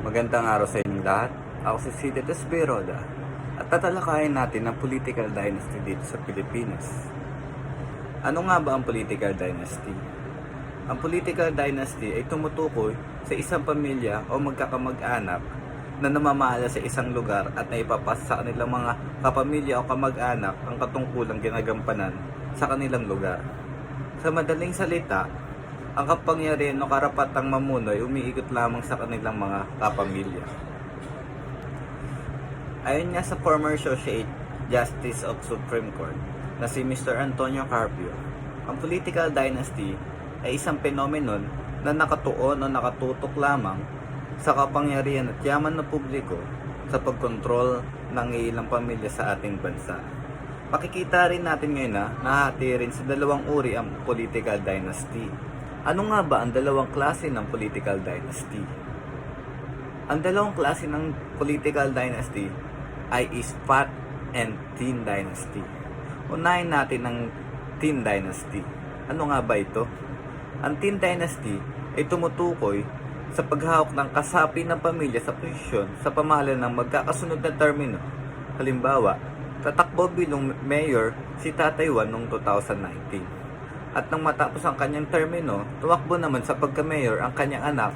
Magandang araw sa inyong lahat. Ako si Cide Desperoda at tatalakayin natin ang political dynasty dito sa Pilipinas. Ano nga ba ang political dynasty? Ang political dynasty ay tumutukoy sa isang pamilya o magkakamag-anak na namamahala sa isang lugar at naipapasa sa kanilang mga kapamilya o kamag-anak ang katungkulang ginagampanan sa kanilang lugar. Sa madaling salita, ang kapangyarihan o karapatang mamuno ay umiikot lamang sa kanilang mga kapamilya. Ayon nga sa former Associate Justice of Supreme Court na si Mr. Antonio Carpio, ang political dynasty ay isang phenomenon na nakatuon o nakatutok lamang sa kapangyarihan at yaman ng publiko sa pagkontrol ng ilang pamilya sa ating bansa. Makikita rin natin ngayon na nahati rin sa dalawang uri ang political dynasty. Ano nga ba ang dalawang klase ng political dynasty? Ang dalawang klase ng political dynasty ay Fat and Thin dynasty. Unahin natin ang Thin dynasty. Ano nga ba ito? Ang Thin dynasty ay tumutukoy sa paghahawak ng kasapi ng pamilya sa posisyon sa pamahalaan ng magkakasunod na termino. Halimbawa, tatakbo bilang mayor si Tatay Juan noong 2019. At nang matapos ang kanyang termino, tumakbo naman sa pagka-mayor ang kanyang anak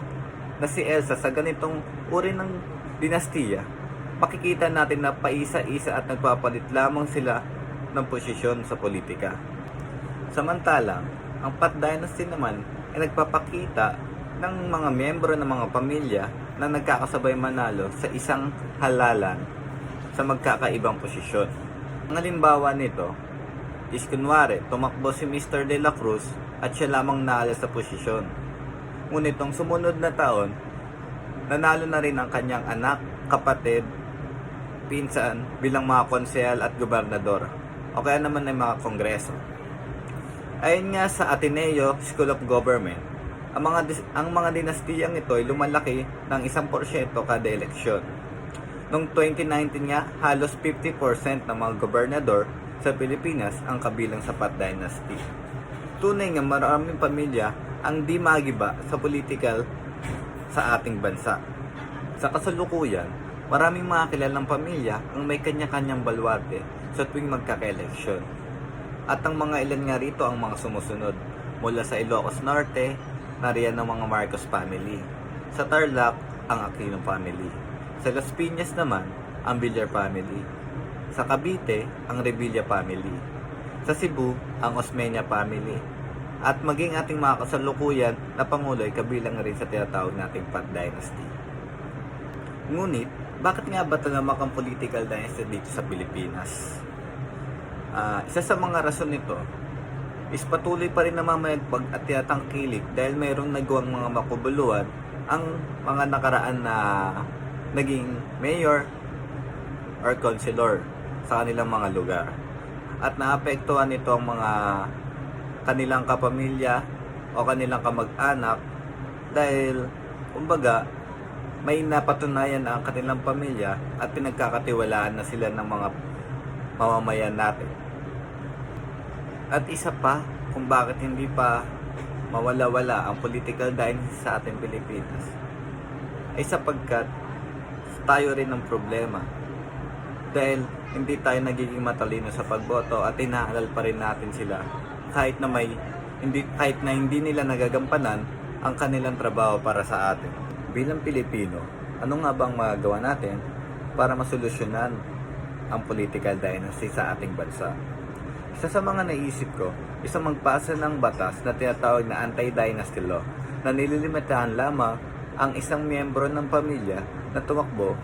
na si Elsa sa ganitong uri ng dinastiya. Makikita natin na paisa-isa at nagpapalit lamang sila ng posisyon sa politika. Samantalang, ang Pat Dynasty naman ay nagpapakita ng mga miyembro ng mga pamilya na nagkakasabay manalo sa isang halalan sa magkakaibang posisyon. Ang halimbawa nito is kunwari, tumakbo si Mr. De La Cruz at siya lamang naala sa posisyon. Ngunit nung sumunod na taon, nanalo na rin ang kanyang anak, kapatid, pinsan bilang mga konsehal at gobernador o kaya naman ay mga kongreso. Ayon nga sa Ateneo School of Government, ang mga dinastiyang ito ay lumalaki ng 1% kada eleksyon. Noong 2019 nga, halos 50% ng mga gobernador sa Pilipinas ang kabilang sa Pat Dynasty. Tunay nga maraming pamilya ang di magiba sa political sa ating bansa. Sa kasalukuyan, maraming mga kilalang pamilya ang may kanya-kanyang balwarte sa tuwing magkaka-eleksyon. At ang mga ilan nga rito ang mga sumusunod. Mula sa Ilocos Norte, nariyan ng mga Marcos family. Sa Tarlac, ang Aquino family. Sa Las Piñas naman, ang Villar family. Sa Cavite, ang Revilla family. Sa Cebu, ang Osmeña family. At maging ating mga kasalukuyan na pangulo ay kabilang rin sa tinatawag nating Pat Dynasty. Ngunit, bakit nga ba talamak ang political dynasty dito sa Pilipinas? Isa sa mga rason nito is patuloy pa rin namamayagpag at tinatangkilik dahil mayroong nagawang mga makubuluhan ang mga nakaraan na naging mayor or councilor sa kanilang mga lugar. At naapektuhan nito ang mga kanilang kapamilya o kanilang kamag-anak dahil kumbaga may napatunayan na ang kanilang pamilya at pinagkakatiwalaan na sila ng mga mamamayan natin. At isa pa kung bakit hindi pa mawala-wala ang political dynasty sa ating Pilipinas ay sapagkat tayo rin ng problema dahil hindi tayo nagiging matalino sa pagboto at inaalal pa rin natin sila kahit na hindi nila nagagampanan ang kanilang trabaho para sa atin. Bilang Pilipino, ano nga bang magagawa natin para masolusyonan ang political dynasty sa ating bansa? Isa sa mga naisip ko, isang magpasa ng batas na tinatawag na anti-dynasty law na nililimitahan lamang ang isang miyembro ng pamilya na tumakbo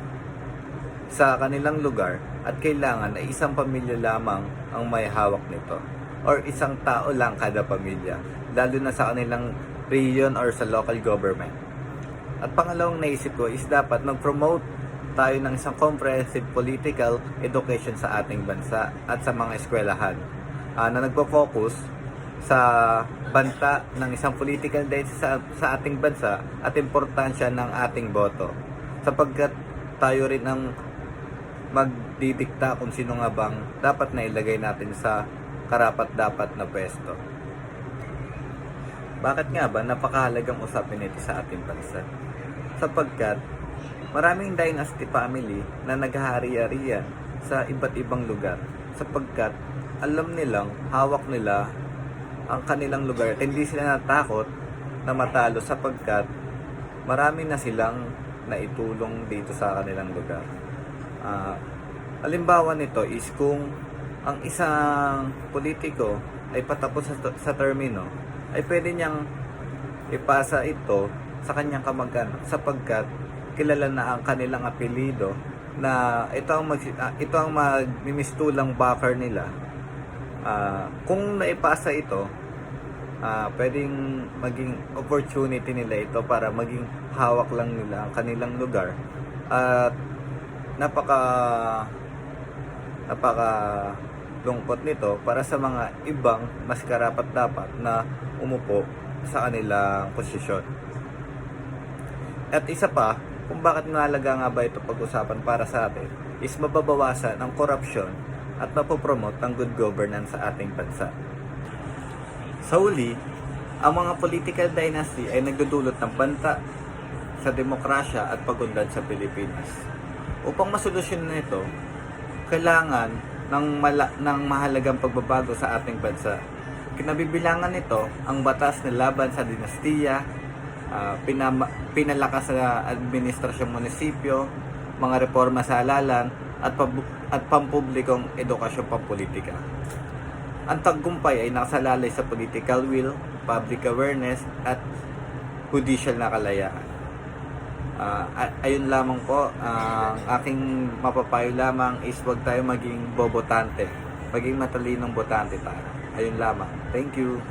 sa kanilang lugar at kailangan ay isang pamilya lamang ang may hawak nito or isang tao lang kada pamilya, lalo na sa kanilang region or sa local government. At pangalawang naisip ko is dapat mag-promote tayo ng isang comprehensive political education sa ating bansa at sa mga eskwelahan na nagpo-focus sa banta ng isang political dynasty sa ating bansa at importansya ng ating boto sapagkat tayo rin ang magdidikta kung sino nga bang dapat na ilagay natin sa karapat-dapat na pwesto. Bakit nga ba napakahalagang usapin ito sa ating bansa? Sapagkat Maraming dynasty family na naghahari-harian sa iba't ibang lugar sapagkat alam nilang hawak nila ang kanilang lugar. Hindi sila natakot na matalo sapagkat marami na silang naitulong dito sa kanilang lugar. Halimbawa nito is kung ang isang politiko ay patapos sa termino, ay pwede niyang ipasa ito sa kanyang kamag-anak sapagkat kilala na ang kanilang apelido na ito ang magmimistulang backer nila. Kung naipasa ito, pwedeng maging opportunity nila ito para maging hawak lang nila ang kanilang lugar at napaka lungkot nito para sa mga ibang mas karapat-dapat na umupo sa kanilang posisyon. At isa pa, kung bakit mahalaga nga ba ito pag-usapan para sa atin is mababawasan ang korupsyon at mapopromote ang good governance sa ating bansa. Sa huli, ang mga political dynasty ay nagdudulot ng banta sa demokrasya at pagunlad sa Pilipinas. Upang masolusyonan ito, kailangan ng mahalagang pagbabago sa ating bansa. Kinabibilangan nito ang batas na laban sa dinastiya, pinalakas sa administrasyong munisipyo, mga reforma sa halalan at pampublikong edukasyon pampolitika. Ang tagumpay ay nakasalalay sa political will, public awareness at judicial na kalayaan. Ayun lamang po, ang aking mapapayo lamang is huwag tayo maging bobotante, maging matalinong botante tayo. Ayun lamang. Thank you.